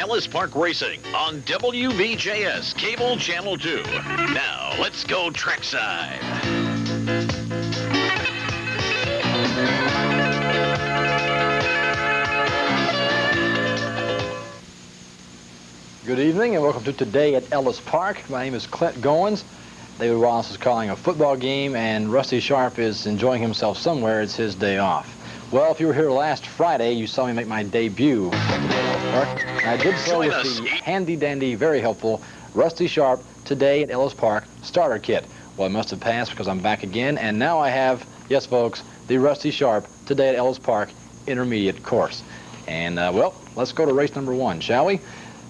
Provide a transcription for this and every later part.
Ellis Park Racing on WVJS Cable Channel 2. Now, let's go trackside. Good evening and welcome to Today at Ellis Park. My name is Clint Goins. David Wallace is calling a football game and Rusty Sharp is enjoying himself somewhere. It's his day off. Well, if you were here last Friday, you saw me make my debut at the Ellis Park. And I did so with the handy-dandy, very helpful Rusty Sharp Today at Ellis Park starter kit. Well, it must have passed because I'm back again, and now I have, yes folks, the Rusty Sharp Today at Ellis Park intermediate course. And well, let's go to race number 1, shall we?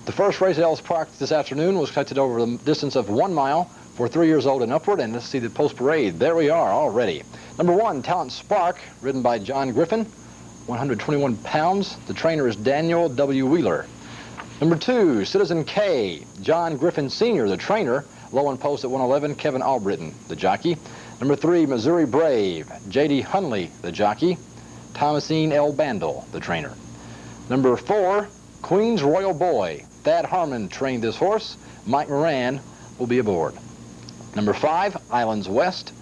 The first race at Ellis Park this afternoon was conducted over the distance of 1 mile for 3 years old and upward, and let's see the post parade. There we are already. Number 1, Talent Spark, ridden by John Griffin, 121 pounds. The trainer is Daniel W. Wheeler. Number 2, Citizen K, John Griffin Sr., the trainer, low on post at 111, Kevin Albritton, the jockey. Number 3, Missouri Brave, J.D. Hunley, the jockey. Thomasine L. Bandel, the trainer. Number 4, Queen's Royal Boy, Thad Harmon trained this horse. Mike Moran will be aboard. Number 5, Islands West,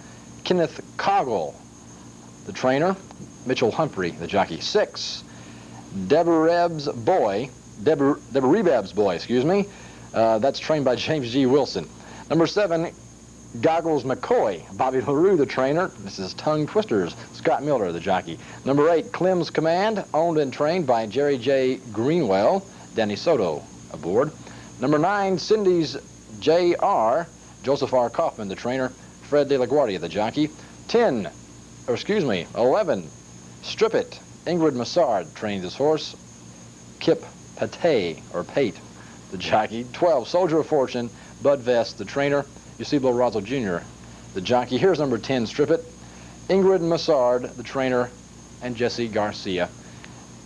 Kenneth Coggle, the trainer. Mitchell Humphrey, the jockey. 6, Deborah Reb's Boy, excuse me. That's trained by James G. Wilson. Number 7, Goggles McCoy, Bobby LaRue, the trainer. This is Tongue Twisters, Scott Miller, the jockey. Number 8, Clem's Command, owned and trained by Jerry J. Greenwell, Danny Soto aboard. Number 9, Cindy's J.R., Joseph R. Kaufman, the trainer. Fred De La Guardia, the jockey. 11, Strip It, Ingrid Massard trained this horse. Kip Pate, the jockey. 12, Soldier of Fortune, Bud Vest, the trainer. Eusebio Razzo Jr., the jockey. Here's number 10, Strip It, Ingrid Massard, the trainer, and Jesse Garcia,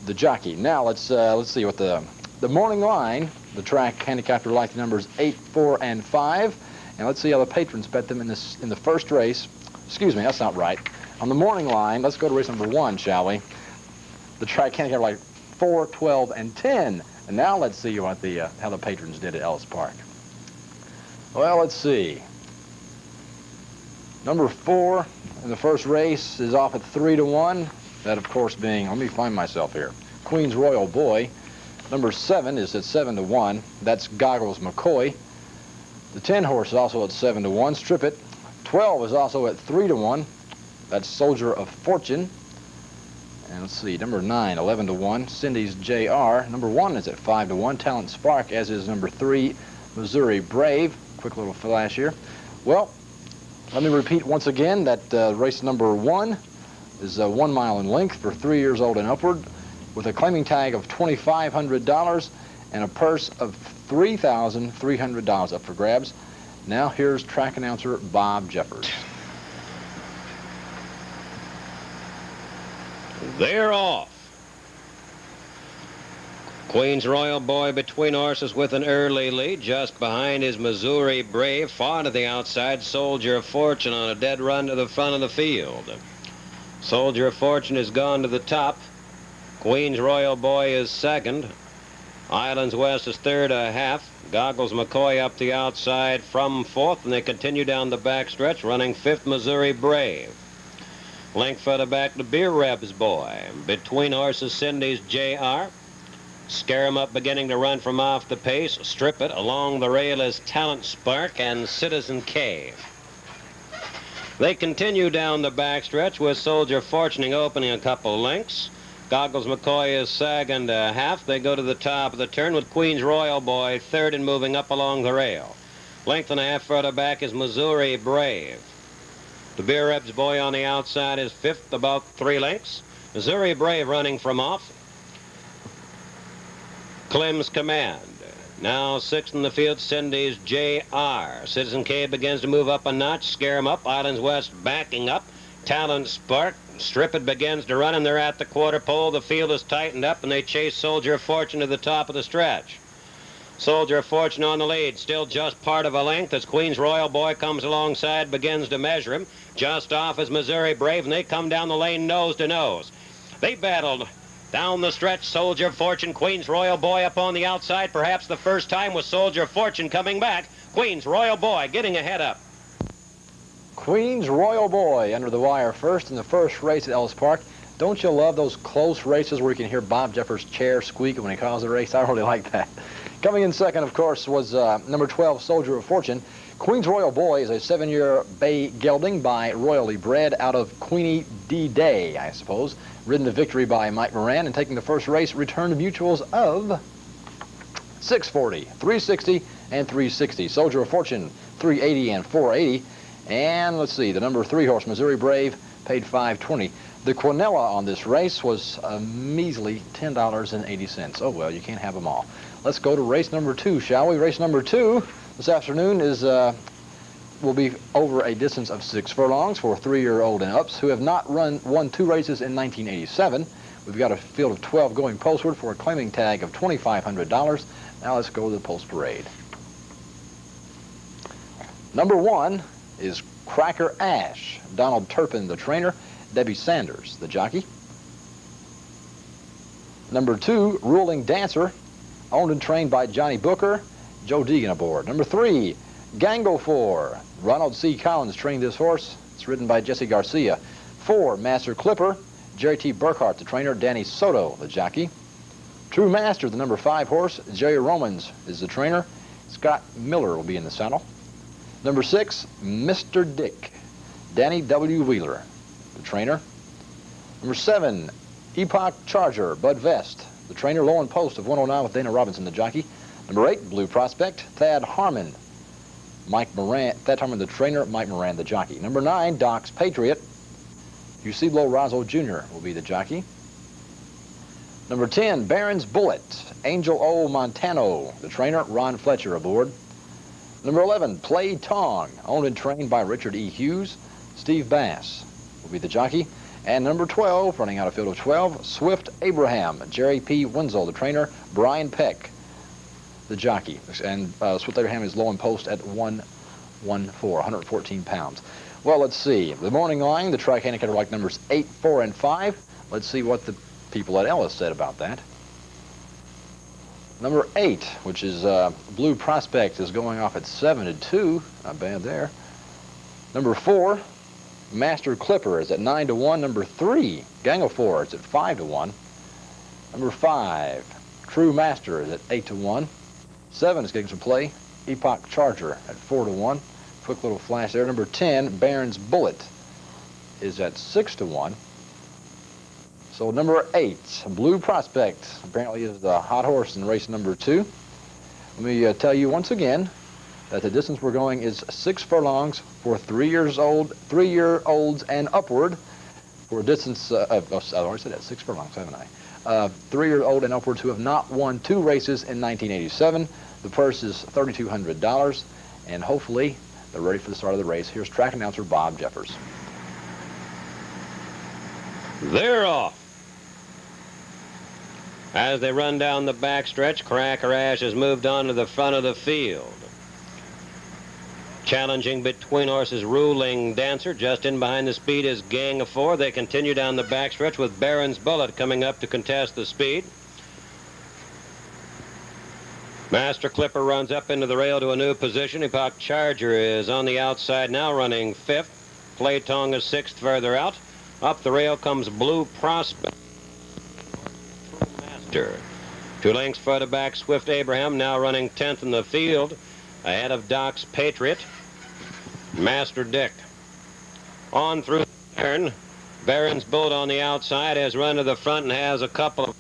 the jockey. Now let's see what the morning line, the track handicapper liked the numbers 8, 4, and 5. And let's see how the patrons bet them in the first race. Excuse me, that's not right. On the morning line, let's go to race number 1, shall we? The track handicapper liked 4, 12, and 10. And now let's see what how the patrons did at Ellis Park. Well, let's see. Number 4 in the first race is off at 3-1. That, of course, being, let me find myself here, Queen's Royal Boy. Number 7 is at 7-1. That's Goggles McCoy. The 10 horse is also at 7-1. Strip It. 12 is also at 3-1. That's Soldier of Fortune. And let's see, number 9, 11-1. Cindy's J.R. Number 1 is at 5-1. Talent Spark, as is number 3, Missouri Brave. Quick little flash here. Well, let me repeat once again that race number 1 is 1 mile in length for 3 years old and upward, with a claiming tag of $2,500 and a purse of $3,300 up for grabs. Now here's track announcer Bob Jeffers. They're off. Queen's Royal Boy between horses with an early lead. Just behind is Missouri Brave. Far to the outside, Soldier of Fortune on a dead run to the front of the field. Soldier of Fortune has gone to the top. Queen's Royal Boy is second. Islands West is third, a half. Goggles McCoy up the outside from fourth, and they continue down the backstretch, running fifth, Missouri Brave. Length further back to Beer Reb's Boy. Between horses, Cindy's J.R. Scare 'em Up beginning to run from off the pace. Strip It. Along the rail is Talent Spark and Citizen K. They continue down the backstretch with Soldier Fortuning opening a couple lengths. Goggles McCoy is sagging to half. They go to the top of the turn with Queen's Royal Boy third and moving up along the rail. Length and a half further back is Missouri Brave. The Beer Reb's Boy on the outside is fifth, about 3 lengths. Missouri Brave running from off. Clem's Command. Now sixth in the field, Cindy's J.R. Citizen K begins to move up a notch. Scare 'em Up. Islands West backing up. Talent Spark. Strip It begins to run, and they're at the quarter pole. The field is tightened up, and they chase Soldier of Fortune to the top of the stretch. Soldier of Fortune on the lead, still just part of a length as Queen's Royal Boy comes alongside, begins to measure him. Just off is Missouri Brave, and they come down the lane nose to nose. They battled Down the stretch, Soldier of Fortune, Queen's Royal Boy up on the outside. Perhaps the first time with Soldier of Fortune coming back. Queen's Royal Boy getting ahead up. Queen's Royal Boy under the wire first in the first race at Ellis Park. Don't you love those close races where you can hear Bob Jeffers' chair squeak when he calls the race? I really like that. Coming in second, of course, was number 12, Soldier of Fortune. Queen's Royal Boy is a 7-year bay gelding by Royally Bred out of Queenie D-Day, I suppose. Ridden to victory by Mike Moran and taking the first race, returned mutuals of 640, 360, and 360. Soldier of Fortune, 380 and 480. And let's see, the number 3 horse, Missouri Brave, paid $5.20. The Quinella on this race was a measly $10.80. Oh, well, you can't have them all. Let's go to race number 2, shall we? Race number 2 this afternoon will be over a distance of 6 furlongs for 3-year-old and ups who have not won 2 races in 1987. We've got a field of 12 going postward for a claiming tag of $2,500. Now let's go to the post parade. Number 1 is Cracker Ash. Donald Turpin, the trainer. Debbie Sanders, the jockey. Number 2, Ruling Dancer, owned and trained by Johnny Booker. Joe Deegan aboard. Number 3, Gango 4. Ronald C. Collins trained this horse. It's ridden by Jesse Garcia. 4, Master Clipper. Jerry T. Burkhart, the trainer. Danny Soto, the jockey. True Master, the number 5 horse. Jerry Romans is the trainer. Scott Miller will be in the saddle. Number 6, Mr. Dick. Danny W. Wheeler, the trainer. Number 7, Epoch Charger, Bud Vest, the trainer. Low and post of 109 with Dana Robinson, the jockey. Number 8, Blue Prospect, Thad Harmon. Thad Harmon, the trainer. Mike Moran, the jockey. Number 9, Doc's Patriot. Eusebio Razzo Jr. will be the jockey. Number 10, Barron's Bullet, Angel O. Montano, the trainer. Ron Fletcher aboard. Number 11, Play Tong, owned and trained by Richard E. Hughes. Steve Bass will be the jockey. And number 12, running out of field of 12, Swift Abraham, Jerry P. Winslow, the trainer. Brian Peck, the jockey. And Swift Abraham is low and post at 114 pounds. Well, let's see. The morning line, the tri-handicator like numbers 8, 4, and 5. Let's see what the people at Ellis said about that. Number 8, which is Blue Prospect, is going off at 7-2. Not bad there. Number 4, Master Clipper, is at 9-1. Number 3, Gang of 4, is at 5-1. Number 5, True Master, is at 8-1. 7 is getting some play. Epoch Charger at 4-1. Quick little flash there. Number 10, Barron's Bullet, is at 6-1. So number 8, Blue Prospect, apparently is the hot horse in race number 2. Let me tell you once again that the distance we're going is 6 furlongs for 3-year-olds and upward. For a distance I already said that, 6 furlongs, haven't I? 3-year-old and upwards who have not won 2 races in 1987. The purse is $3,200, and hopefully they're ready for the start of the race. Here's track announcer Bob Jeffers. They're off. As they run down the backstretch, Cracker Ash has moved on to the front of the field. Challenging between horses, Ruling Dancer. Just in behind the speed is Gang of 4. They continue down the backstretch with Barron's Bullet coming up to contest the speed. Master Clipper runs up into the rail to a new position. Epoch Charger is on the outside now, running 5th. Play Tong is 6th further out. Up the rail comes Blue Prospect. 2 lengths further back, Swift Abraham now running 10th in the field, ahead of Doc's Patriot. Master Dick. On through the turn, Barron's Bullet on the outside has run to the front and has a couple of...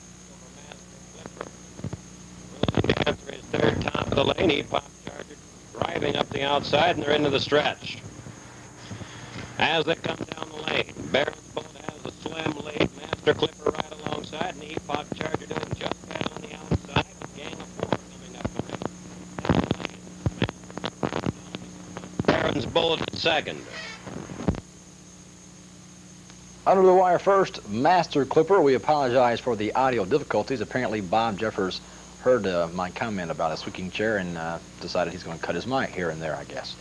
Ruling Dancer is 3rd, top of the lane. Epoch Charger driving up the outside, and they're into the stretch. As they come down the lane, Barron's Bullet has a slim lead. Master Clipper right alongside, and Epoch Charger doing just that on the outside. Gang of 4 coming up the lane. Barron's Bullet at 2nd. Under the wire first, Master Clipper. We apologize for the audio difficulties. Apparently Bob Jeffers heard my comment about a squeaking chair and decided he's going to cut his mic here and there, I guess.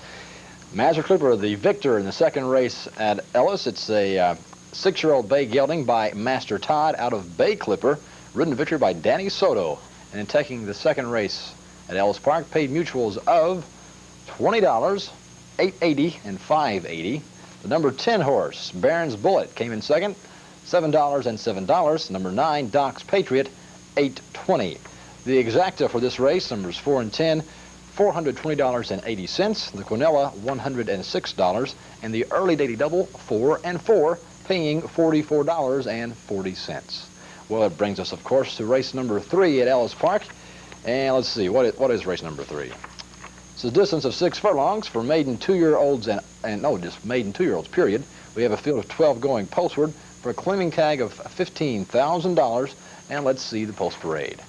Master Clipper, the victor in the second race at Ellis. It's a 6-year-old bay gelding by Master Todd out of Bay Clipper. ridden to victory by Danny Soto. And in taking the second race at Ellis Park, paid mutuals of $20, $8.80, and $5.80. The number 10 horse, Barron's Bullet, came in second, $7 and $7. Number 9, Doc's Patriot, $8.20. The exacta for this race, numbers 4 and 10, $420.80. The Quinella, $106. And the early daily double, 4 and 4, paying $44.40. Well, it brings us, of course, to race number 3 at Ellis Park. And let's see, what is race number 3? It's a distance of 6 furlongs for maiden 2-year-olds just maiden 2-year-olds, period. We have a field of 12 going postward for a claiming tag of $15,000. And let's see the post parade.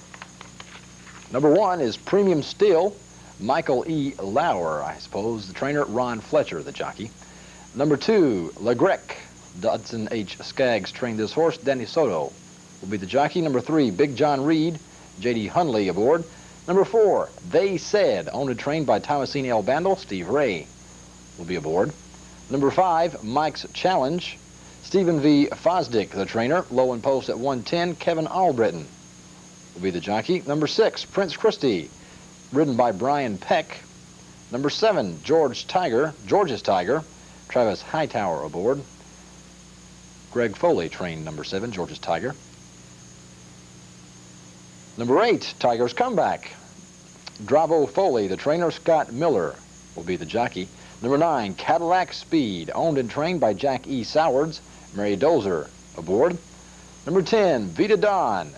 Number 1 is Premium Steel, Michael E. Lauer, I suppose. The trainer, Ron Fletcher, the jockey. Number 2, LeGrec. Dodson H. Skaggs trained this horse. Danny Soto will be the jockey. Number 3, Big John Reed, J.D. Hunley aboard. Number 4, They Said, owned and trained by Thomasine L. Bandel. Steve Ray will be aboard. Number 5, Mike's Challenge, Stephen V. Fosdick, the trainer. Low and post at 110, Kevin Albritton will be the jockey. Number 6, Prince Christie, ridden by Brian Peck. Number 7, George's Tiger, Travis Hightower aboard. Greg Foley trained number 7, George's Tiger. Number 8, Tiger's Comeback, Dravo Foley, the trainer. Scott Miller will be the jockey. Number 9, Cadillac Speed, owned and trained by Jack E. Sowards. Mary Dozer aboard. Number 10, Vita Dawn,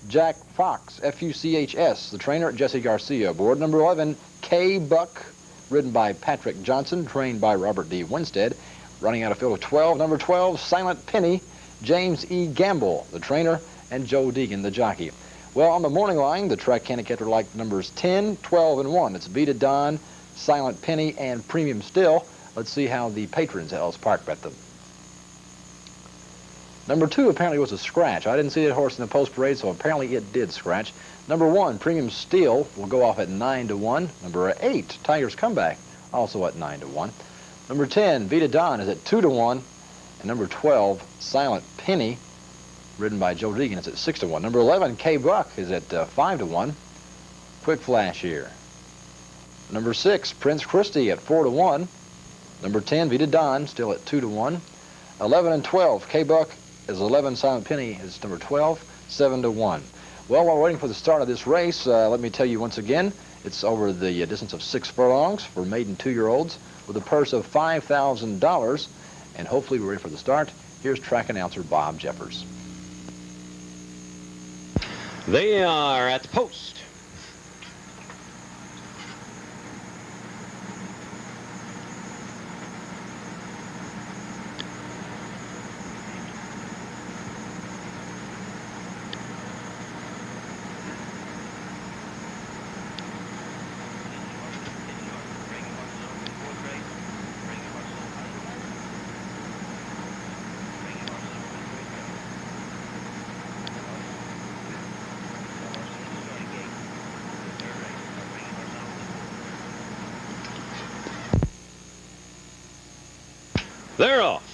Jack Fox, F-U-C-H-S, the trainer. Jesse Garcia aboard. Number 11, K. Buck, ridden by Patrick Johnson, trained by Robert D. Winstead. Running out a field of 12. Number 12, Silent Penny, James E. Gamble, the trainer, and Joe Deegan, the jockey. Well, on the morning line, the track indicator like numbers 10, 12, and 1. It's Vita Dawn, Silent Penny, and Premium Still. Let's see how the patrons at Ellis Park bet them. Number 2 apparently was a scratch. I didn't see that horse in the post parade, so apparently it did scratch. Number 1, Premium Steel, will go off at 9-1. Number 8, Tiger's Comeback, also at 9-1. Number 10, Vita Dawn, is at 2-1. And number 12, Silent Penny, ridden by Joe Deegan, is at 6-1. Number 11, K. Buck, is at 5-1. Quick flash here. Number 6, Prince Christie at 4-1. Number 10, Vita Dawn, still at 2-1. 11 and 12, K. Buck is 11. Silent Penny is number 12, 7-1. Well, while we're waiting for the start of this race, let me tell you once again, it's over the distance of 6 furlongs for maiden 2-year-olds with a purse of $5,000. And hopefully we're ready for the start. Here's track announcer Bob Jeffers. They are at the post. They're off.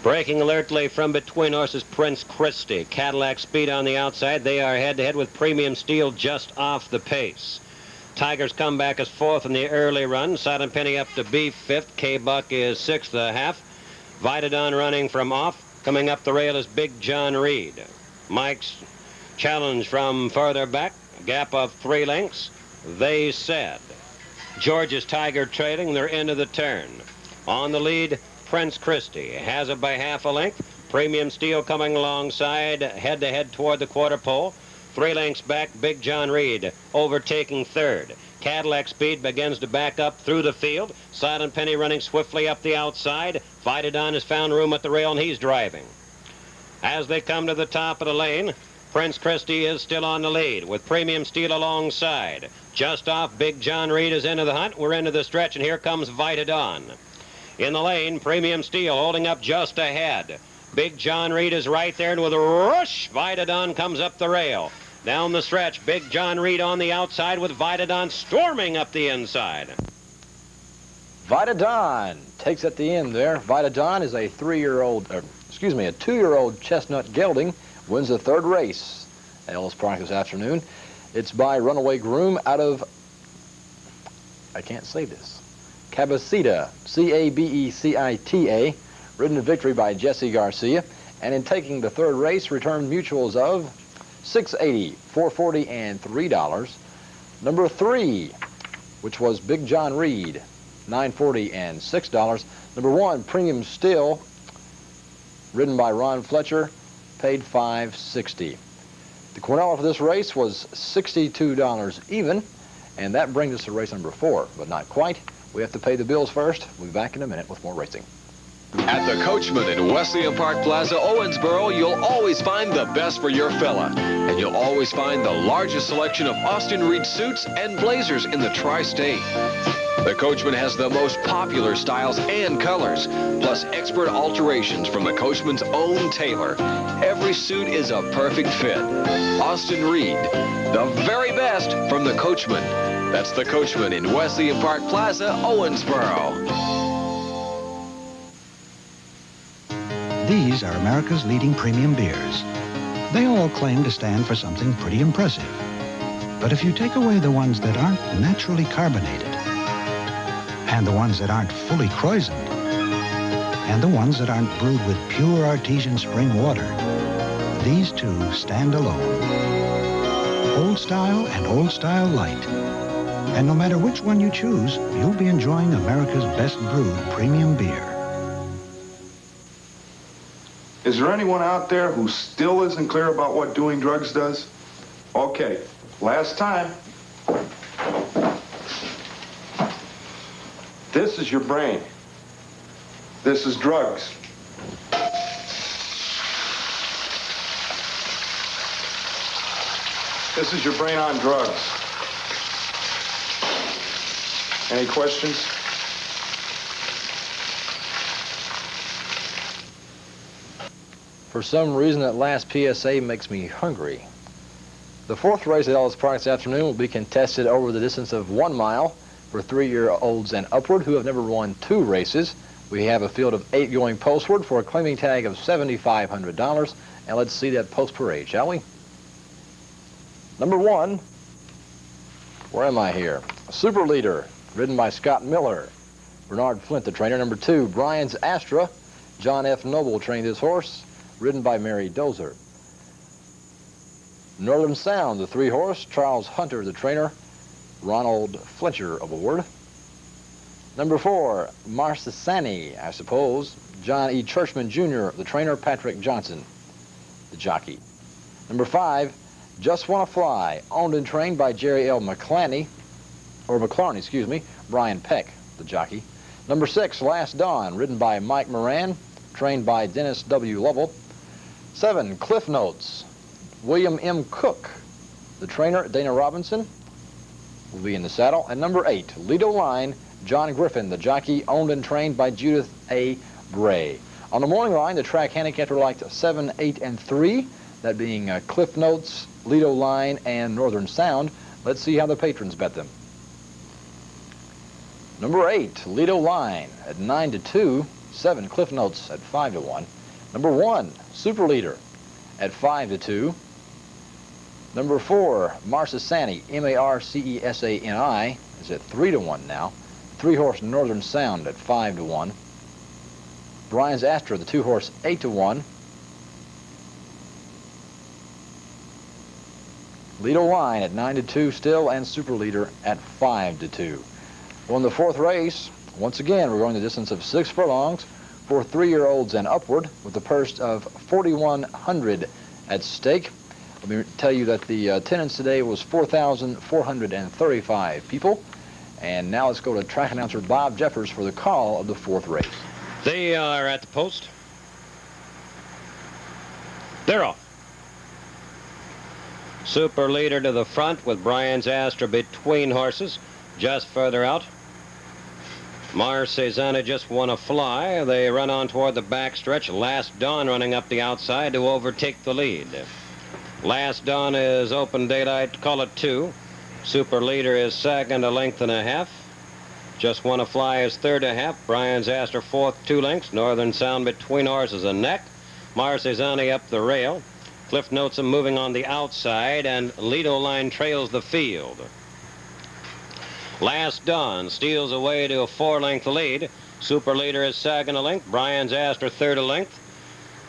Breaking alertly from between horses, Prince Christie. Cadillac Speed on the outside. They are head-to-head with Premium Steel just off the pace. Tiger's Comeback is 4th in the early run. Silent Penny up to be 5th. K-Buck is 6th a half. Vita Dawn running from off. Coming up the rail is Big John Reed. Mike's Challenge from further back. Gap of 3 lengths. They Said. George's Tiger trailing. They're into the turn. On the lead, Prince Christie has it by half a length. Premium Steel coming alongside, head-to-head toward the quarter pole. 3 lengths back, Big John Reed overtaking 3rd. Cadillac Speed begins to back up through the field. Silent Penny running swiftly up the outside. Vita Dawn has found room at the rail, and he's driving. As they come to the top of the lane, Prince Christie is still on the lead with Premium Steel alongside. Just off, Big John Reed is into the hunt. We're into the stretch, and here comes Vita Dawn. In the lane, Premium Steel holding up just ahead. Big John Reed is right there, and with a rush, Vita Dawn comes up the rail. Down the stretch, Big John Reed on the outside with Vita Dawn storming up the inside. Vita Dawn takes at the end there. Vita Dawn is a 2-year-old chestnut gelding wins the third race at Ellis Park this afternoon. It's by Runaway Groom out of, I can't say this, Cabecita, C-A-B-E-C-I-T-A, ridden to victory by Jesse Garcia. And in taking the third race, returned mutuals of $6.80, $4.40, and $3. Number 3, which was Big John Reed, $9.40 and $6. Number 1, Premium Still, ridden by Ron Fletcher, paid $5.60. The Quinella for this race was $62 even, and that brings us to race number 4, but not quite. We have to pay the bills first. We'll be back in a minute with more racing. At the Coachman in Wesleyan Park Plaza, Owensboro, you'll always find the best for your fella. And you'll always find the largest selection of Austin Reed suits and blazers in the tri-state. The Coachman has the most popular styles and colors, plus expert alterations from the Coachman's own tailor. Every suit is a perfect fit. Austin Reed, the very best from the Coachman. That's the Coachman in Wesleyan Park Plaza, Owensboro. These are America's leading premium beers. They all claim to stand for something pretty impressive. But if you take away the ones that aren't naturally carbonated, and the ones that aren't fully krausened, and the ones that aren't brewed with pure artesian spring water, these two stand alone. Old Style and Old Style Light. And no matter which one you choose, you'll be enjoying America's best brewed premium beer. Is there anyone out there who still isn't clear about what doing drugs does? Okay, last time. This is your brain. This is drugs. This is your brain on drugs. Any questions? For some reason, that last PSA makes me hungry. The fourth race at Ellis Park this afternoon will be contested over the distance of 1 mile for 3-year-olds and upward who have never won 2 races. We have a field of 8 going postward for a claiming tag of $7,500. And let's see that post parade, shall we? Number 1, where am I here? Super Leader, ridden by Scott Miller. Bernard Flint, the trainer. Number 2, Brian's Astra. John F. Noble trained this horse, ridden by Mary Dozer. Northern Sound, the 3-horse, Charles Hunter, the trainer, Ronald Fletcher aboard. Number 4, Marsasani, I suppose, John E. Churchman Jr., the trainer, Patrick Johnson, the jockey. Number 5, Just Wanna Fly, owned and trained by Jerry L. McClarney, Brian Peck, the jockey. Number 6, Last Dawn, ridden by Mike Moran, trained by Dennis W. Lovell. 7, Cliff Notes, William M. Cook, the trainer, Dana Robinson, will be in the saddle. And number 8, Lido Line, John Griffin, the jockey, owned and trained by Judith A. Bray. On the morning line, the track handicapped are like 7, 8, and 3, that being Cliff Notes, Lido Line, and Northern Sound. Let's see how the patrons bet them. Number 8, Lido Line at 9-2, 7, Cliff Notes at 5-1. Number 1, Super Leader at 5-2. Number 4, Marsasani, M-A-R-C-E-S-A-N-I, is at 3-1 now. 3-horse Northern Sound at 5-1. Brian's Astra, the 2-horse, 8-1. Lido Line at 9-2 still, and Super Leader at 5-2. Well, in the fourth race, once again, we're going the distance of 6 furlongs for 3-year-olds and upward, with a purse of $4,100 at stake. Let me tell you that the attendance today was 4,435 people. And now let's go to track announcer Bob Jeffers for the call of the fourth race. They are at the post. They're off. Super Leader to the front with Brian's Astra between horses. Just further out, Marsasani Just Wanna Fly. They run on toward the backstretch. Last Dawn running up the outside to overtake the lead. Last Dawn is open daylight, call it 2. Super Leader is second, a length and a half. Just Wanna Fly is third, a half. Brian's Astra fourth, 2 lengths. Northern Sound between horses and neck. Marsasani up the rail. Cliff Notes are moving on the outside, and Lido Line trails the field. Last Dawn steals away to a 4-length lead. Super Leader is second a length. Brian's Astra third a length.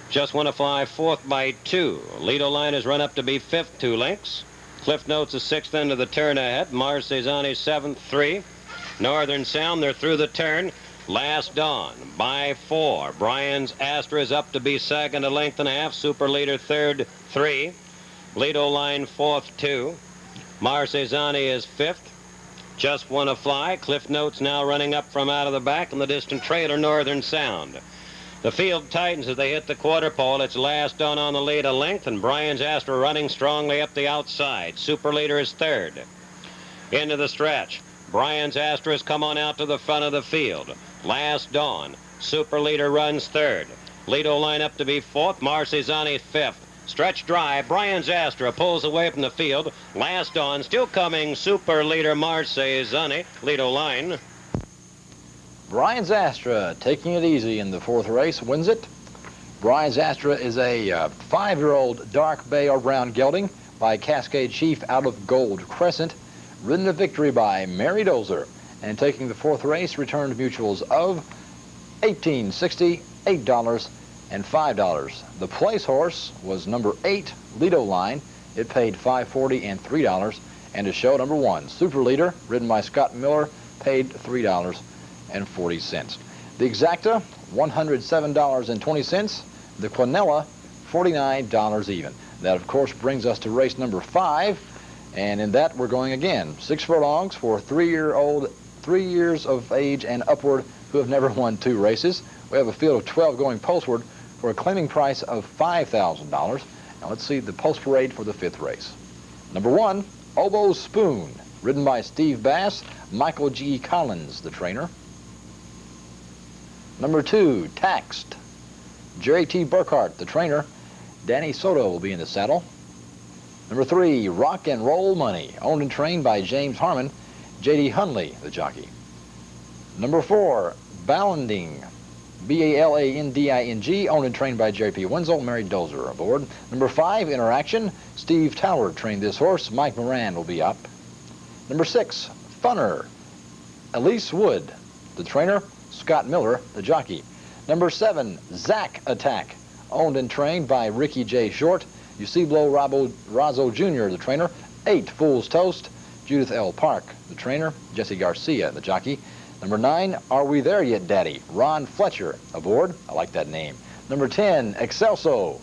Just Want to Fly fourth by 2. Lido Line has run up to be fifth 2 lengths. Cliff Notes is sixth into the turn ahead. Marcesani seventh 3. Northern Sound, they're through the turn. Last Dawn by 4. Brian's Astra is up to be second a length and a half. Super Leader third 3. Lido Line fourth 2. Marcesani is fifth. Just Want to Fly. Cliff Notes now running up from out of the back, and the distant trailer, Northern Sound. The field tightens as they hit the quarter pole. It's Last Dawn on the lead a length, and Brian's Astra running strongly up the outside. Super Leader is third. Into the stretch. Brian's Astra has come on out to the front of the field. Last Dawn. Super Leader runs third. Lido Line up to be fourth. Marcesani fifth. Stretch dry. Brian's Astra pulls away from the field. Last Dawn still coming. Super Leader Marcesani. Lido Line. Brian's Astra taking it easy in the fourth race, wins it. Brian's Astra is a 5-year-old dark bay or brown gelding by Cascade Chief out of Gold Crescent, ridden to victory by Mary Dozer, and taking the fourth race returned mutuals of $18.60, $8, and $5. The place horse was number 8, Lido Line. It paid $5.40 and $3, and to show number 1, Super Leader, ridden by Scott Miller, paid $3.40. The Exacta, $107.20. The Quinella, $49 even. That, of course, brings us to race number 5, and in that we're going again. 6 furlongs for 3 years of age and upward who have never won 2 races. We have a field of 12 going postward for a claiming price of $5,000. Now let's see the post parade for the 5th race. Number 1, Oboe Spoon, ridden by Steve Bass, Michael G. Collins, the trainer. Number 2, Taxed, Jerry T. Burkhart, the trainer. Danny Soto will be in the saddle. Number 3, Rock and Roll Money, owned and trained by James Harmon, J.D. Hunley, the jockey. Number 4, Balanding, B-A-L-A-N-D-I-N-G, owned and trained by Jerry P. Wenzel, Mary Dozer aboard. Number 5, Interaction, Steve Tower trained this horse. Mike Moran will be up. Number 6, Funner, Elise Wood, the trainer. Scott Miller, the jockey. Number 7, Zack Attack, owned and trained by Ricky J. Short, Eusebio Razzo Jr., the trainer. 8, Fool's Toast, Judith L. Park, the trainer. Jesse Garcia, the jockey. Number 9, Are We There Yet, Daddy? Ron Fletcher aboard. I like that name. Number 10, Excelso,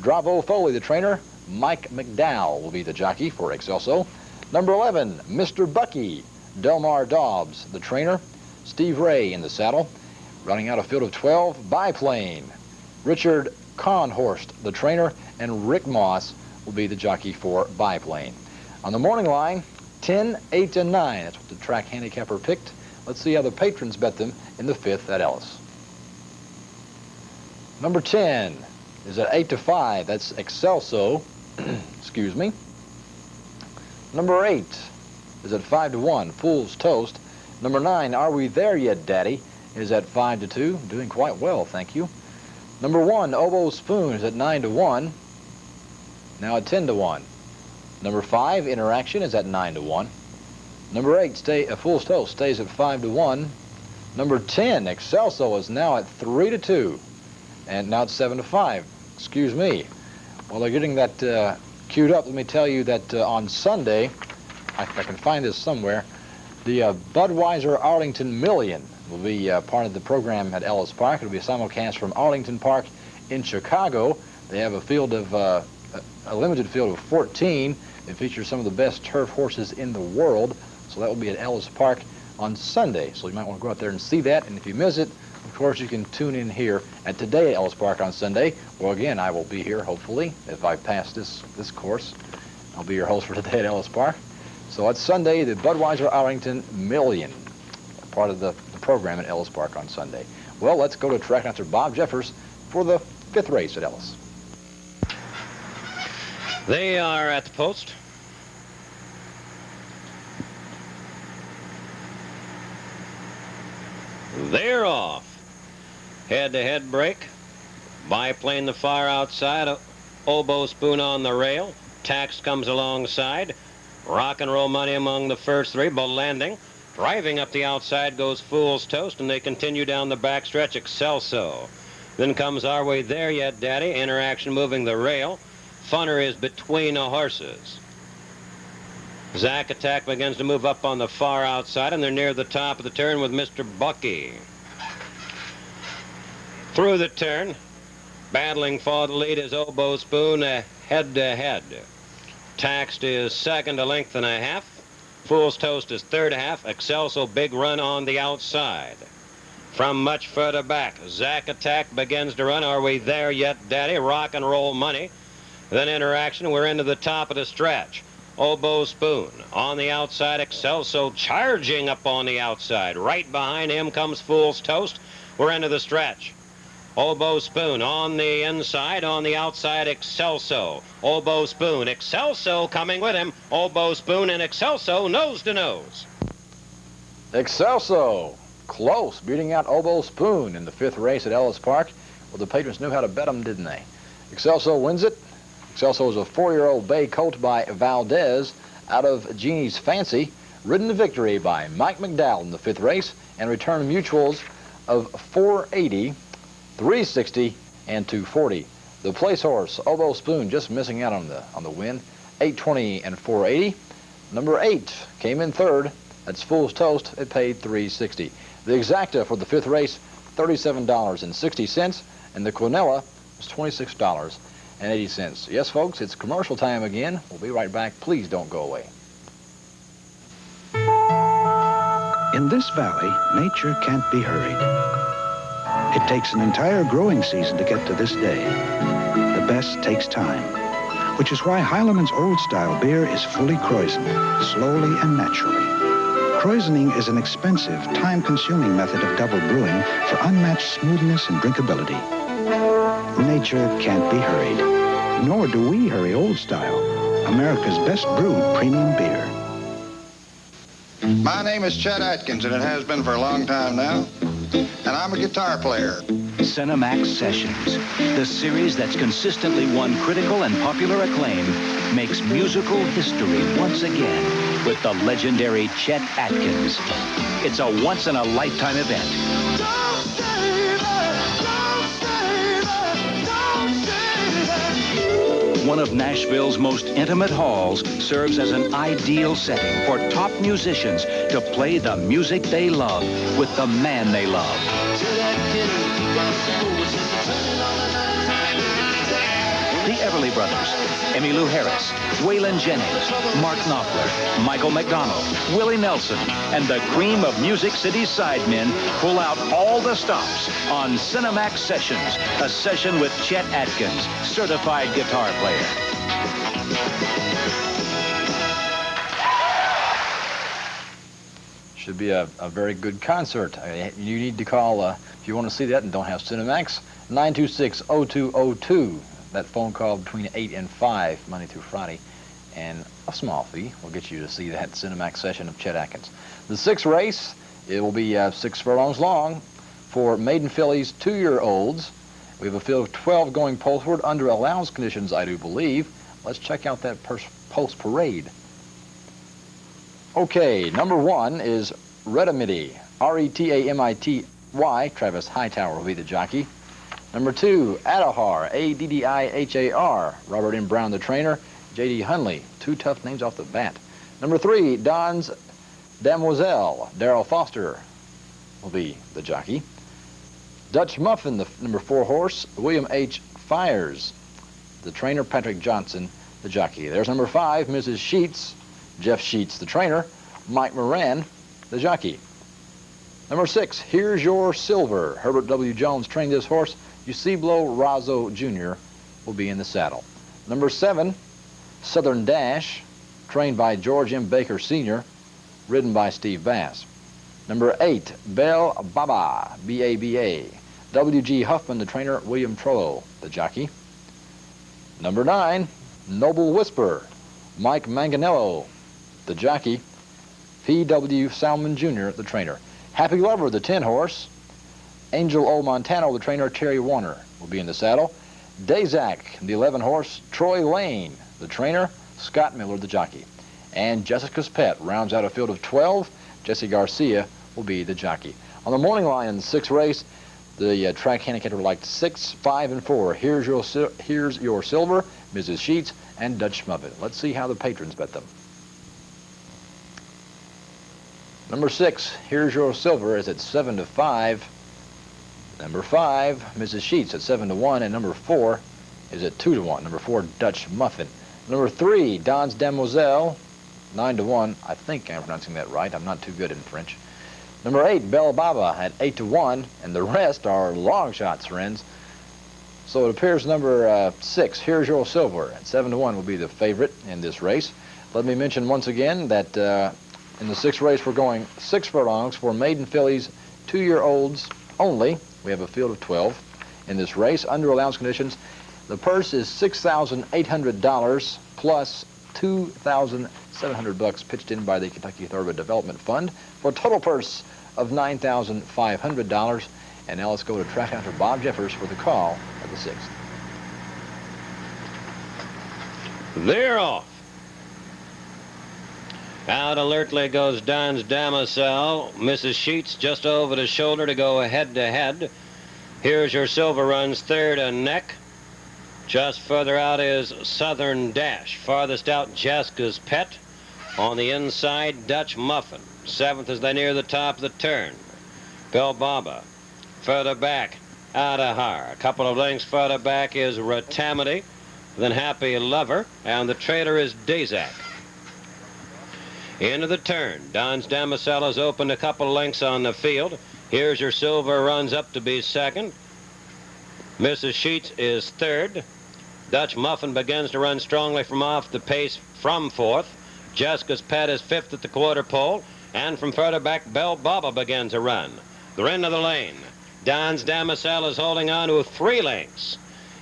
Dravo Foley, the trainer. Mike McDowell will be the jockey for Excelso. Number 11, Mr. Bucky, Delmar Dobbs, the trainer. Steve Ray in the saddle. Running out a field of 12, Biplane, Richard Conhorst, the trainer, and Rick Moss will be the jockey for Biplane. On the morning line, 10, 8, and 9. That's what the track handicapper picked. Let's see how the patrons bet them in the 5th at Ellis. Number 10 is at 8 to 5. That's Excelso. Excuse me. Number 8 is at 5 to 1. Fool's Toast. Number 9, Are We There Yet, Daddy? Is at 5 to 2. Doing quite well, thank you. Number 1, Oboe Spoon, is at 9 to 1. Now at 10 to 1. Number 5, Interaction, is at 9 to 1. Number 8, Fool's Toast, stays at 5 to 1. Number 10, Excelso, is now at 3 to 2. And now it's 7 to 5. Excuse me. While they're getting that queued up, let me tell you that on Sunday, I can find this somewhere, the Budweiser Arlington Million will be part of the program at Ellis Park. It'll be a simulcast from Arlington Park in Chicago. They have a field of a limited field of 14. It features some of the best turf horses in the world. So that will be at Ellis Park on Sunday. So you might want to go out there and see that. And if you miss it, of course, you can tune in here at Today at Ellis Park on Sunday. Well, again, I will be here, hopefully, if I pass this course. I'll be your host for Today at Ellis Park. So it's Sunday, the Budweiser Arlington Million, part of the program at Ellis Park on Sunday. Well, let's go to track announcer Bob Jeffers for the 5th race at Ellis. They are at the post. They're off. Head-to-head break. Biplane the far outside. Oboe Spoon on the rail. Tax comes alongside. Rock and Roll Money among the first three, but landing. Driving up the outside goes Fool's Toast, and they continue down the backstretch, Excelso. Then comes Are We There Yet, Daddy? Interaction moving the rail. Funner is between the horses. Zack Attack begins to move up on the far outside, and they're near the top of the turn with Mr. Bucky. Through the turn, battling for the lead is Oboe Spoon head-to-head. Taxed is second, a length and a half. Fool's Toast is third half. Excelso big run on the outside. From much further back, Zack Attack begins to run. Are We There Yet, Daddy? Rock and Roll Money. Then Interaction, we're into the top of the stretch. Oboe Spoon on the outside. Excelso charging up on the outside. Right behind him comes Fool's Toast. We're into the stretch. Oboe Spoon on the inside, on the outside, Excelso. Oboe Spoon, Excelso coming with him. Oboe Spoon and Excelso nose to nose. Excelso, close, beating out Oboe Spoon in the 5th race at Ellis Park. Well, the patrons knew how to bet them, didn't they? Excelso wins it. Excelso is a 4-year-old bay colt by Valdez out of Jeannie's Fancy, ridden to victory by Mike McDowell in the 5th race, and returned mutuals of 480, 360, and 240. The place horse, Oboe Spoon, just missing out on the win, 820 and 480. Number 8 came in third. That's Fool's Toast. It paid 360. The exacta for the 5th race, $37.60, and the quinella was $26.80. Yes, folks, it's commercial time again. We'll be right back. Please don't go away. In this valley, nature can't be hurried. It takes an entire growing season to get to this day. The best takes time, which is why Heileman's old-style beer is fully krausened, slowly and naturally. Krausening is an expensive, time-consuming method of double brewing for unmatched smoothness and drinkability. Nature can't be hurried, nor do we hurry Old Style, America's best brewed premium beer. My name is Chet Atkins, and it has been for a long time now, and I'm a guitar player. Cinemax Sessions, the series that's consistently won critical and popular acclaim, makes musical history once again with the legendary Chet Atkins. It's a once-in-a-lifetime event. One of Nashville's most intimate halls serves as an ideal setting for top musicians to play the music they love with the man they love. The Everly Brothers, Emmylou Harris, Waylon Jennings, Mark Knopfler, Michael McDonald, Willie Nelson, and the cream of Music City's sidemen pull out all the stops on Cinemax Sessions, a session with Chet Atkins, certified guitar player. Should be a very good concert. You need to call, if you want to see that and don't have Cinemax, 926-0202. That phone call between 8 and 5, Monday through Friday, and a small fee will get you to see that Cinemax session of Chet Atkins. The 6th race, it will be 6 furlongs long for maiden fillies 2-year-olds. We have a field of 12 going postward under allowance conditions, I do believe. Let's check out that post parade. Okay, number 1 is Retamity, R-E-T-A-M-I-T-Y. Travis Hightower will be the jockey. Number 2, Adahar, A-D-D-I-H-A-R. Robert M. Brown, the trainer. J.D. Hunley, 2 tough names off the bat. Number 3, Don's Damoiselle. Darrell Foster will be the jockey. Dutch Muffin, the number 4 horse. William H. Fires, the trainer. Patrick Johnson, the jockey. There's number 5, Mrs. Sheets. Jeff Sheets, the trainer. Mike Moran, the jockey. Number 6, Here's Your Silver. Herbert W. Jones trained this horse. Eusebio Razzo Jr. will be in the saddle. Number 7, Southern Dash, trained by George M. Baker Sr., ridden by Steve Bass. Number 8, Bell Baba, B-A-B-A. W.G. Huffman, the trainer. William Trollo, the jockey. Number 9, Noble Whisper, Mike Manganello, the jockey. P.W. Salmon Jr., the trainer. Happy Lover, the 10 horse. Angel O. Montano, the trainer. Terry Warner will be in the saddle. Dazak, the 11-horse, Troy Lane, the trainer, Scott Miller, the jockey. And Jessica's Pet rounds out a field of 12. Jesse Garcia will be the jockey. On the morning line in the 6th race, the track handicapper liked 6, 5, and 4. Here's Your Silver, Mrs. Sheets, and Dutch Muffin. Let's see how the patrons bet them. Number 6, Here's Your Silver, is at 7 to 5. Number 5, Mrs. Sheets, at 7 to 1, and number 4 is at 2 to 1. Number 4, Dutch Muffin. Number 3, Don's Demoiselle, 9 to 1. I think I'm pronouncing that right. I'm not too good in French. Number 8, Bell Baba, at 8 to 1, and the rest are long shots, friends. So it appears number 6, Here's Your Silver, at 7 to 1 will be the favorite in this race. Let me mention once again that in the 6th race we're going 6 furlongs for maiden fillies, 2-year-olds only. We have a field of 12 in this race. Under allowance conditions, the purse is $6,800 plus $2,700 pitched in by the Kentucky Thoroughbred Development Fund for a total purse of $9,500. And now let's go to track announcer Bob Jeffers for the call of the 6th. They're off. Out alertly goes Don's Demoiselle. Mrs. Sheets just over the shoulder to go head-to-head. Here's Your Silver runs third and neck. Just further out is Southern Dash. Farthest out, Jessica's Pet. On the inside, Dutch Muffin. 7th as they near the top of the turn. Bell Baba. Further back, Adahar. A couple of lengths further back is Ratamity. Then Happy Lover. And the trailer is Dazak. Into the turn. Don's Demoiselle has opened a couple lengths on the field. Here's Your Silver runs up to be second. Mrs. Sheets is third. Dutch Muffin begins to run strongly from off the pace from fourth. Jessica's Pet is fifth at the quarter pole. And from further back, Bell Baba begins a run. They're into the lane. Don's Demoiselle is holding on to 3 lengths.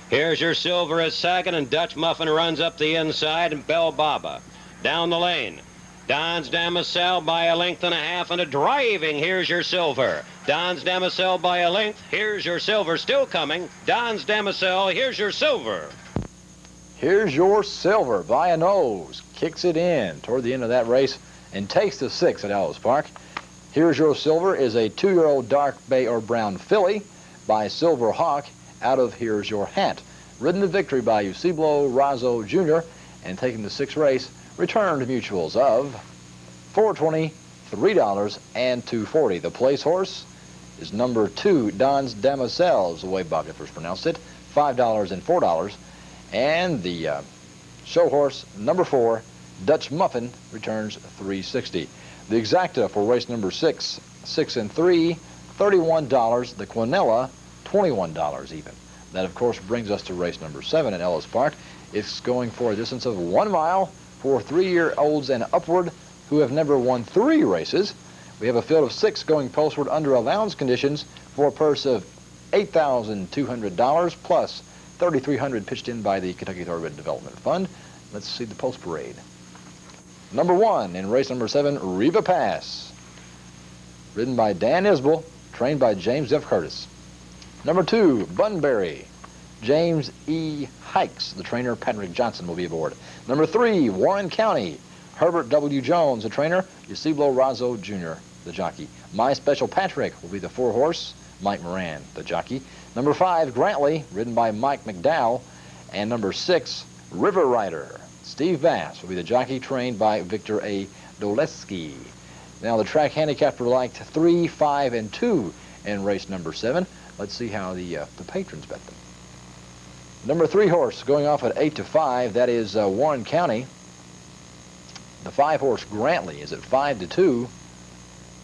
Here's Your Silver is second, and Dutch Muffin runs up the inside, and Bell Baba. Down the lane. Don's Demoiselle by a length and a half, and a driving Here's Your Silver. Don's Demoiselle by a length. Here's Your Silver still coming. Don's Demoiselle, Here's Your Silver. Here's Your Silver by a nose. Kicks it in toward the end of that race and takes the 6 at Ellis Park. Here's Your Silver is a 2-year-old dark bay or brown filly by Silver Hawk out of Here's Your Hat. Ridden to victory by Eusebio Razzo Jr. and taking the 6th race, returned mutuals of $4.20, $3, and $2.40. The place horse is number 2, Don's Demoiselle, the way Bob Jeffers pronounced it, $5 and $4. And the show horse, number 4, Dutch Muffin, returns $3.60. The exacta for race number 6, 6 and 3, $31. The quinella, $21 even. That, of course, brings us to race number 7 at Ellis Park. It's going for a distance of 1 mile for 3-year-olds and upward who have never won 3 races. We have a field of 6 going postward under allowance conditions for a purse of $8,200 plus $3,300 pitched in by the Kentucky Thoroughbred Development Fund. Let's see the post parade. Number 1 in race number 7, Riva Pass. Ridden by Dan Isbell, trained by James F. Curtis. Number 2, Bunbury. James E. Hikes, the trainer. Patrick Johnson will be aboard. Number 3, Warren County. Herbert W. Jones, the trainer. Eusebio Razzo Jr., the jockey. My Special Patrick will be the 4-horse. Mike Moran, the jockey. Number 5, Grantley, ridden by Mike McDowell. And number 6, River Rider. Steve Bass will be the jockey, trained by Victor A. Doleski. Now the track handicapper liked 3, 5, and 2 in race number 7. Let's see how the patrons bet them. Number 3 horse going off at 8 to 5. That is Warren County. The 5-horse Grantley is at 5 to 2.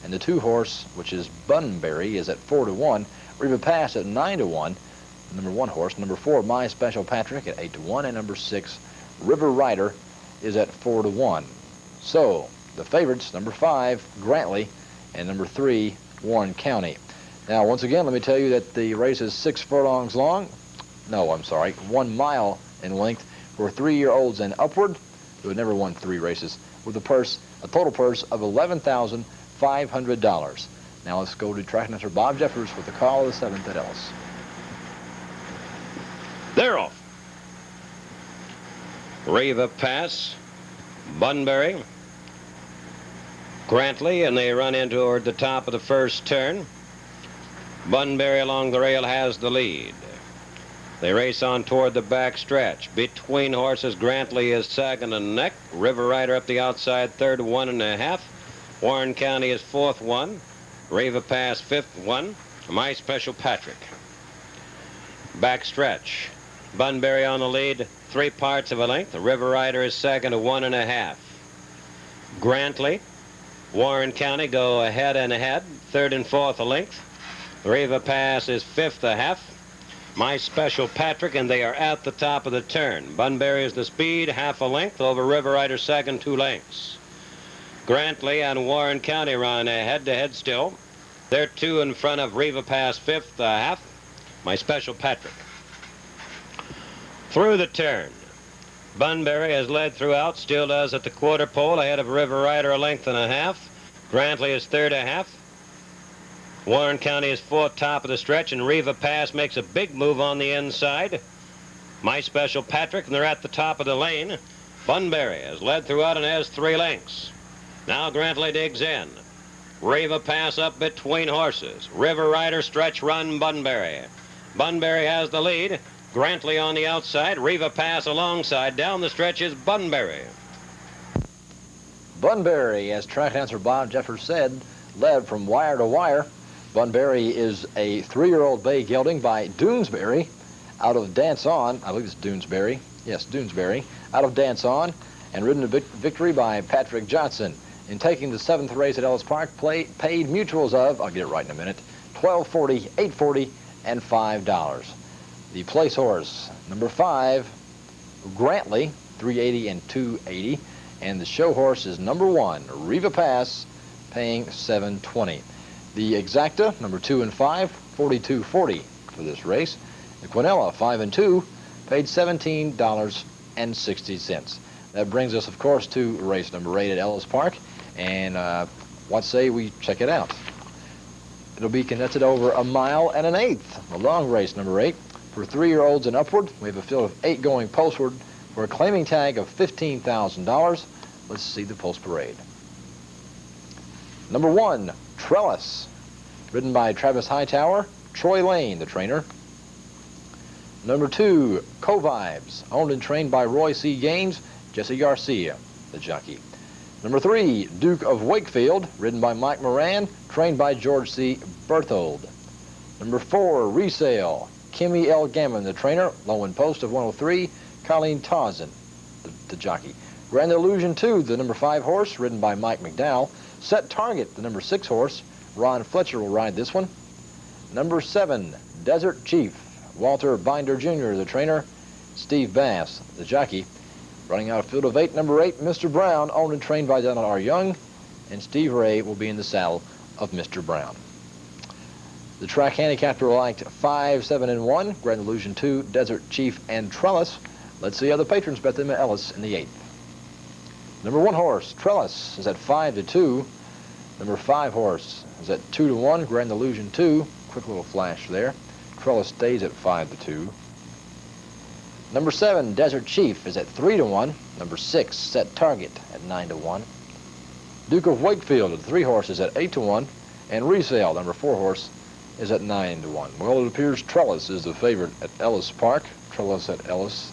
And the 2-horse, which is Bunbury, is at 4 to 1. Riva Pass at 9 to 1. Number 1 horse. Number 4, My Special Patrick at 8 to 1. And number 6, River Rider, is at 4 to 1. So the favorites, number 5, Grantley, and number 3, Warren County. Now, once again, let me tell you that the race is 6 furlongs long. No, I'm sorry, 1 mile in length for 3-year-olds and upward who have never won 3 races, with a total purse of $11,500. Now let's go to track announcer Bob Jeffers with the call of the 7th at Ellis. They're off. Riva pass. Bunbury. Grantley, and they run in toward the top of the first turn. Bunbury along the rail has the lead. They race on toward the back stretch. Between horses, Grantley is second and neck. River Rider up the outside, third, 1.5. Warren County is fourth, 1. Riva Pass, fifth, 1. My Special Patrick. Back stretch. Bunbury on the lead, 3 parts of a length. The River Rider is second, 1.5. Grantley, Warren County go ahead and ahead, third and fourth a length. Riva Pass is fifth, 1/2. My Special Patrick, and they are at the top of the turn. Bunbury is the speed, 1/2 a length over River Rider second, 2 lengths. Grantley and Warren County run head-to-head still. They're 2 in front of Riva Pass, fifth, 1/2. My Special Patrick. Through the turn. Bunbury has led throughout, still does at the quarter pole, ahead of River Rider 1.5 lengths. Grantley is third, 1/2. Warren County is fourth, top of the stretch, and Riva Pass makes a big move on the inside. My Special Patrick, and they're at the top of the lane. Bunbury has led throughout and has 3 lengths. Now Grantley digs in. Riva Pass up between horses. River Rider stretch run Bunbury. Bunbury has the lead. Grantley on the outside. Riva Pass alongside. Down the stretch is Bunbury. Bunbury, as track announcer Bob Jeffers said, led from wire to wire. Bunbury is a 3-year-old bay gelding by Doonesbury out of Dance On. I believe it's Doonesbury. Yes, Doonesbury. Out of Dance On, and ridden to victory by Patrick Johnson. In taking the 7th race at Ellis Park, paid mutuals of, I'll get it right in a minute, $12.40, $8.40, and $5. The place horse, number 5, Grantley, $3.80 and $2.80. And the show horse is number 1, Riva Pass, paying $7.20. The Exacta, number 2 and 5, $42.40 for this race. The Quinella, 5 and 2, paid $17.60. That brings us, of course, to race number 8 at Ellis Park. And what say we check it out? It'll be conducted over 1.1 1/8, the long race number 8. For 3-year-olds and upward, we have a field of 8 going postward for a claiming tag of $15,000. Let's see the post parade. Number 1, Trellis, ridden by Travis Hightower, Troy Lane, the trainer. Number 2, Co-Vibes, owned and trained by Roy C. Gaines, Jesse Garcia, the jockey. Number 3, Duke of Wakefield, ridden by Mike Moran, trained by George C. Berthold. Number 4, Resale, Kimmy L. Gammon, the trainer, low and post of 103, Colleen Tausen, the jockey. Grand Illusion 2, the number 5 horse, ridden by Mike McDowell. Set Target, the number 6 horse, Ron Fletcher will ride this one. Number 7, Desert Chief, Walter Binder Jr., the trainer, Steve Bass, the jockey. Running out a field of 8, number 8, Mr. Brown, owned and trained by Donald R. Young, and Steve Ray will be in the saddle of Mr. Brown. The track handicapped are liked 5, 7, and 1, Grand Illusion 2, Desert Chief, and Trellis. Let's see how the patrons bet them at Ellis in the 8th. Number 1 horse, Trellis, is at 5 to 2. Number 5 horse is at 2 to 1, Grand Illusion 2. Quick little flash there. Trellis stays at 5 to 2. Number 7, Desert Chief, is at 3 to 1. Number 6, Set Target, at 9 to 1. Duke of Wakefield, at 3 horses, at 8 to 1. And Resale, number 4 horse, is at 9 to 1. Well, it appears Trellis is the favorite at Ellis Park. Trellis at Ellis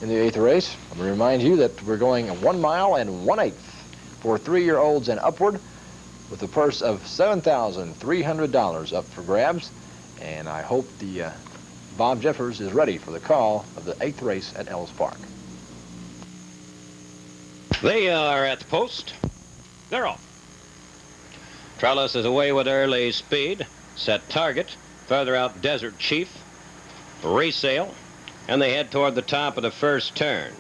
in the 8th race. Let me remind you that we're going 1 mile and 1/8 for 3-year-olds and upward, with a purse of $7,300 up for grabs. And I hope the Bob Jeffers is ready for the call of the 8th race at Ellis Park. They are at the post. They're off. Trellis is away with early speed. Set Target. Further out, Desert Chief. Resale. And they head toward the top of the first turn.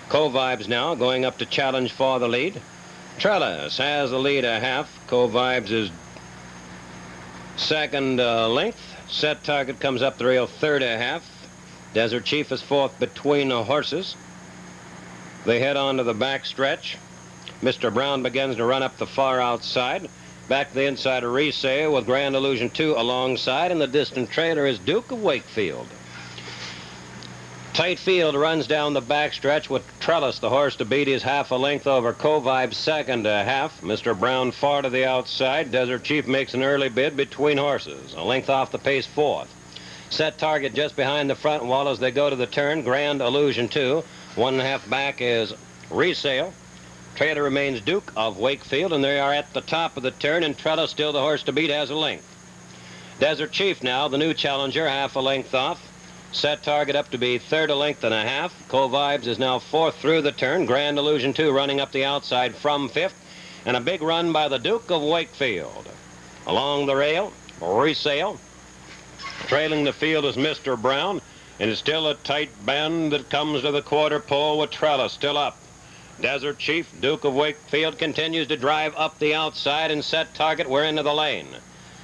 Co-Vibes now going up to challenge for the lead. Trellis has the lead 1/2. Co-Vibes is second length. Set Target comes up the rail third 1/2. Desert Chief is fourth between the horses. They head on to the back stretch. Mr. Brown begins to run up the far outside. Back to the inside of Resale with Grand Illusion 2 alongside, and the distant trailer is Duke of Wakefield. Tight field runs down the backstretch with Trellis, the horse to beat. Is half a length over Covibe's second half. Mr. Brown far to the outside. Desert Chief makes an early bid between horses. A length off the pace fourth. Set Target just behind the front wall as they go to the turn. Grand Illusion 2. 1.5 back is Resale. Trailer remains Duke of Wakefield, and they are at the top of the turn, and Trellis, still the horse to beat, has a length. Desert Chief now, the new challenger, half a length off. Set Target up to be third, a length and a half. Co-Vibes is now fourth through the turn. Grand Illusion 2 running up the outside from fifth. And a big run by the Duke of Wakefield. Along the rail, Resale. Trailing the field is Mr. Brown. And it's still a tight bend that comes to the quarter pole with Trellis still up. Desert Chief, Duke of Wakefield, continues to drive up the outside, and Set Target, we're into the lane.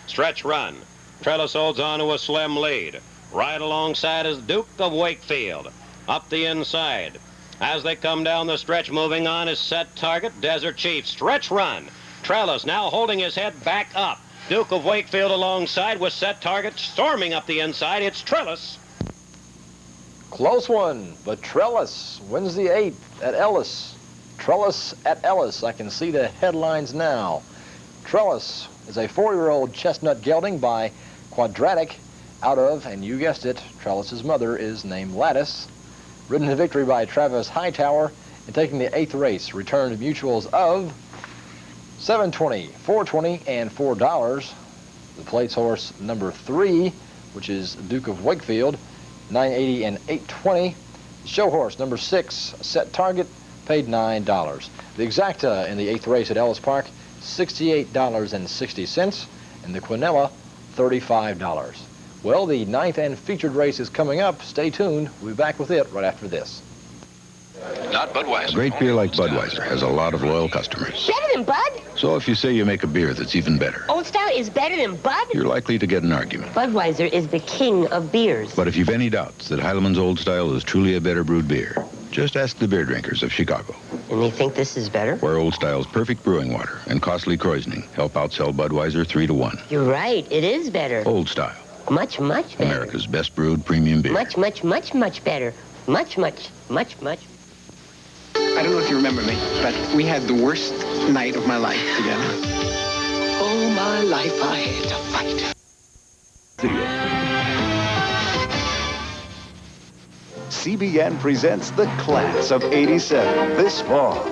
Stretch run. Trellis holds on to a slim lead. Right alongside is Duke of Wakefield. Up the inside. As they come down the stretch, moving on is Set Target, Desert Chief. Stretch run. Trellis now holding his head back up. Duke of Wakefield alongside with Set Target storming up the inside. It's Trellis. Close one, but Trellis wins the 8th at Ellis. Trellis at Ellis. I can see the headlines now. Trellis is a 4-year-old chestnut gelding by Quadratic out of, and you guessed it, Trellis's mother is named Lattice. Ridden to victory by Travis Hightower and taking the 8th race. Returned mutuals of $7.20, $4.20, and $4. The plates horse number 3, which is Duke of Wakefield, $9.80 and $8.20. The show horse number 6, Set Target, paid $9. The Exacta in the 8th race at Ellis Park, $68.60, and the Quinella, $35. Well, the 9th and featured race is coming up. Stay tuned. We'll be back with it right after this. Not Budweiser. A great beer like Budweiser has a lot of loyal customers. Better than Bud? So if you say you make a beer that's even better, Old Style is better than Bud? you're likely to get an argument. Budweiser is the king of beers. But if you've any doubts that Heileman's Old Style is truly a better brewed beer, just ask the beer drinkers of Chicago, And they think this is better? where Old Style's perfect brewing water and costly krausening help outsell Budweiser 3-1. You're right. It is better. Old Style, Much, much better. America's best brewed premium beer. Much, much, much, much better. Much, much, much, much. I don't know if you remember me, but we had the worst night of my life together. All my life I had to fight. CBN presents The Class of '87 this fall.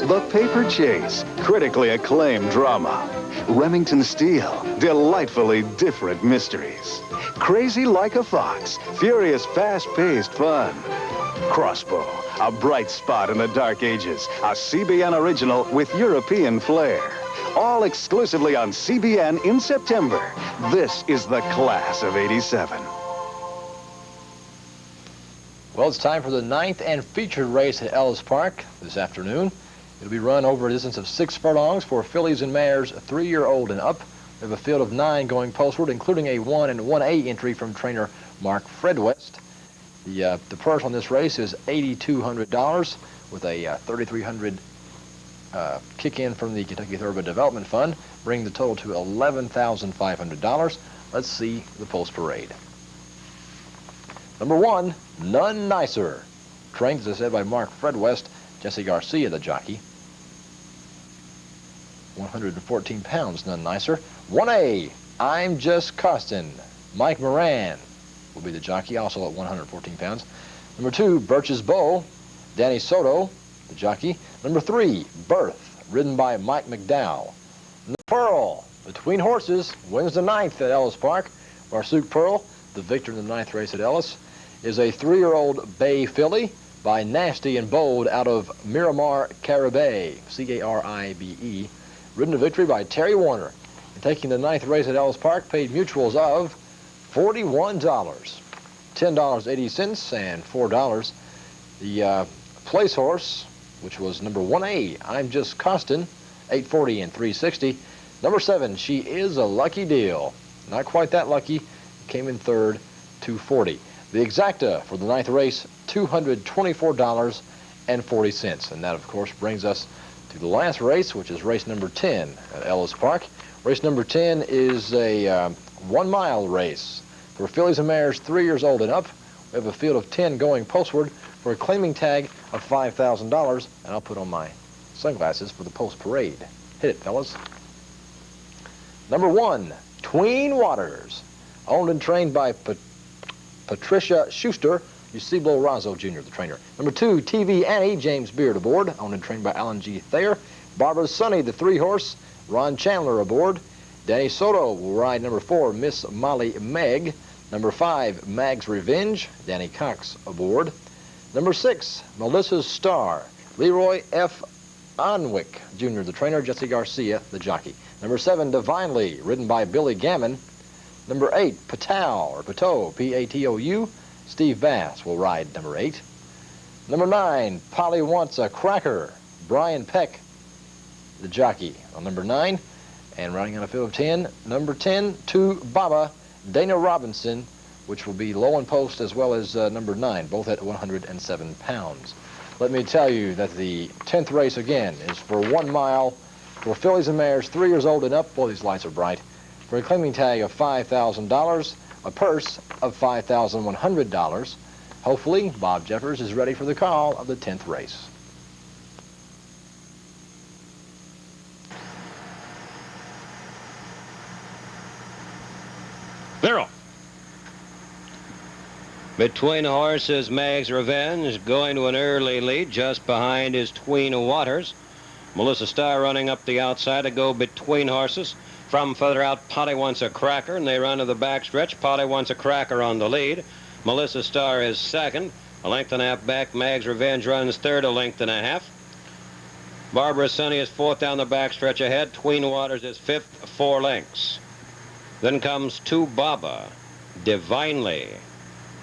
The Paper Chase, critically acclaimed drama. Remington Steele, delightfully different mysteries. Crazy like a fox, furious, fast-paced fun. Crossbow, a bright spot in the dark ages. A CBN original with European flair. All exclusively on CBN in September. This is The Class of '87. Well, it's time for the 9th and featured race at Ellis Park this afternoon. It'll be run over a distance of 6 furlongs for fillies and mares 3-year-old and up. We have a field of 9 going postward, including a 1 and 1A entry from trainer Mark Fredwest. The purse on this race is $8,200 with a $3,300 kick-in from the Kentucky Thoroughbred Development Fund, bringing the total to $11,500. Let's see the post parade. Number 1, None Nicer. Trained, as I said, by Mark Fredwest, Jesse Garcia, the jockey. 114 pounds, None Nicer. 1A, I'm Just Costin. Mike Moran will be the jockey, also at 114 pounds. Number 2, Birch's Bow. Danny Soto, the jockey. Number 3, Birth, ridden by Mike McDowell. Pearl, between horses, wins the 9th at Ellis Park. Barsuk Pearl, the victor in the 9th race at Ellis, is a 3-year-old bay filly by Nasty and Bold out of Miramar Caribe, C-A-R-I-B-E, ridden to victory by Terry Warner. And taking the 9th race at Ellis Park, paid mutuals of $41, $10.80, and $4. The place horse, which was number 1A, I'm Just Costin, $8.40 and $3.60. Number 7, She Is a Lucky Deal. Not quite that lucky. Came in third, $2.40. The Exacta for the 9th race, $224.40. And that, of course, brings us to the last race, which is race number 10 at Ellis Park. Race number 10 is a 1-mile race for fillies and mares 3 years old and up. We have a field of 10 going postward for a claiming tag of $5,000, and I'll put on my sunglasses for the post parade. Hit it, fellas. Number 1, Tween Waters, owned and trained by Patricia Schuster. Eusebio Razzo Jr., the trainer. Number 2, TV Annie, James Beard aboard, owned and trained by Alan G. Thayer. Barbara Sonny, the 3-horse, Ron Chandler aboard. Danny Soto will ride number 4, Miss Molly Meg. Number 5, Mag's Revenge, Danny Cox aboard. Number 6, Melissa's Star, Leroy F. Onwick Jr., the trainer, Jesse Garcia, the jockey. Number 7, Divinely, ridden by Billy Gammon. Number 8, Patou, P-A-T-O-U, Steve Bass will ride number 8. Number 9, Polly Wants a Cracker, Brian Peck, the jockey, on number 9. And riding on a field of 10, number 10, To Baba, Dana Robinson, which will be low in post, as well as number 9, both at 107 pounds. Let me tell you that the 10th race, again, is for 1 mile for fillies and mares 3 years old and up. Boy, these lights are bright. For a claiming tag of $5,000, a purse of $5,100. Hopefully, Bob Jeffers is ready for the call of the 10th race. Zero. Between horses, Mag's Revenge going to an early lead just behind his Tween Waters. Melissa Starr running up the outside to go between horses. From further out, Polly Wants a Cracker, and they run to the backstretch. Polly Wants a Cracker on the lead. Melissa Starr is second. A length and a half back. Mag's Revenge runs third, a length and a half. Barbara Sonny is fourth down the backstretch ahead. Tween Waters is fifth, 4 lengths. Then comes To Baba, Divinely,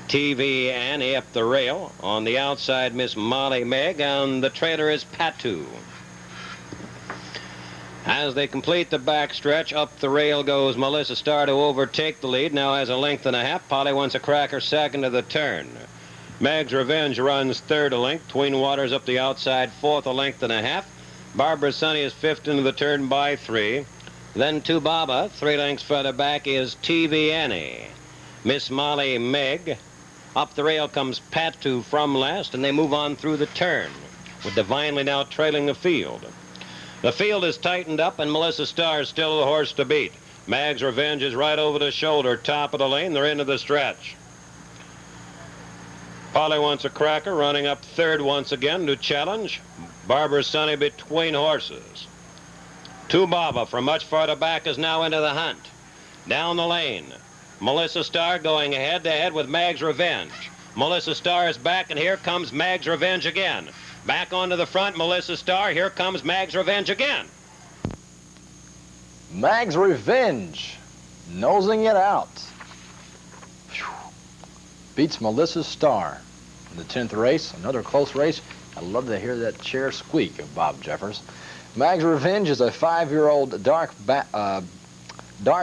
TV Annie up the rail. On the outside, Miss Molly Meg, and the trailer is Patou. As they complete the backstretch, up the rail goes Melissa Starr to overtake the lead. Now has a length and a half. Polly Wants a Cracker second to the turn. Mag's Revenge runs third, a length. Tween Waters up the outside, fourth, a length and a half. Barbara Sonny is fifth into the turn by 3. Then To Baba, 3 lengths further back, is TV Annie. Miss Molly Meg. Up the rail comes Patou from last, and they move on through the turn, with Divinely now trailing the field. The field is tightened up, and Melissa Starr is still the horse to beat. Mag's Revenge is right over the shoulder, top of the lane. They're into the stretch. Polly Wants a Cracker running up third once again to challenge. Barbara Sonny between horses. To Baba from much farther back is now into the hunt. Down the lane, Melissa Starr going head-to-head with Mag's Revenge. Melissa Starr is back, and here comes Mag's Revenge again. Back onto the front, Melissa Starr. Here comes Mag's Revenge again. Mag's Revenge, nosing it out. Whew. Beats Melissa Starr in the 10th race. Another close race. I love to hear that chair squeak of Bob Jeffers. Mag's Revenge is a 5-year-old dark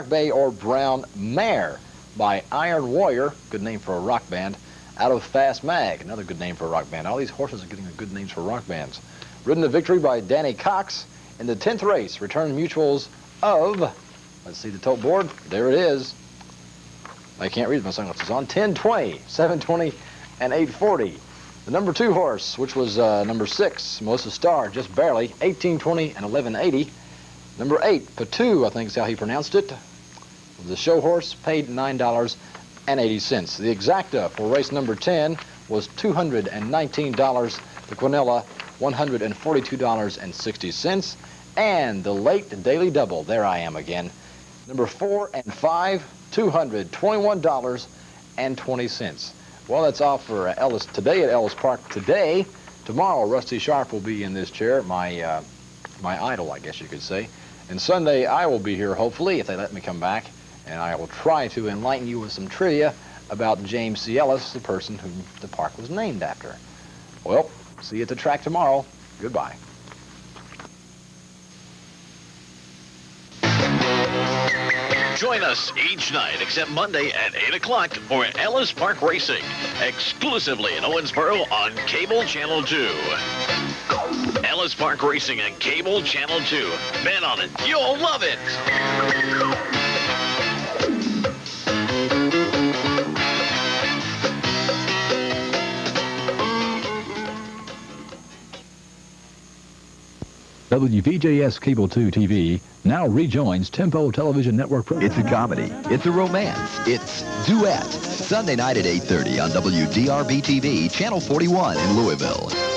bay or brown mare by Iron Warrior, good name for a rock band, out of Fast Mag, another good name for a rock band. All these horses are getting good names for rock bands. Ridden to victory by Danny Cox in the 10th race. Return mutuals of, let's see the tote board, there it is. I can't read my sunglasses on. 1020, 720, and 840. The number 2 horse, which was number 6, Melissa Starr, just barely, 1820 and 1180. Number 8, Patou, I think is how he pronounced it. The show horse paid $9.80. The exacta for race number 10 was $219. The Quinella, $142.60. And the late daily double, there I am again. Number 4 and 5, $221.20. Well, that's all for Ellis today at Ellis Park today. Tomorrow, Rusty Sharp will be in this chair, my idol, I guess you could say. And Sunday, I will be here, hopefully, if they let me come back, and I will try to enlighten you with some trivia about James C. Ellis, the person whom the park was named after. Well, see you at the track tomorrow. Goodbye. Join us each night except Monday at 8 o'clock for Ellis Park Racing, exclusively in Owensboro on Cable Channel 2. Ellis Park Racing and Cable Channel 2. Bet on it. You'll love it. WVJS Cable 2 TV now rejoins Tempo Television Network program. It's a comedy. It's a romance. It's Duet. Sunday night at 8:30 on WDRB TV, Channel 41 in Louisville.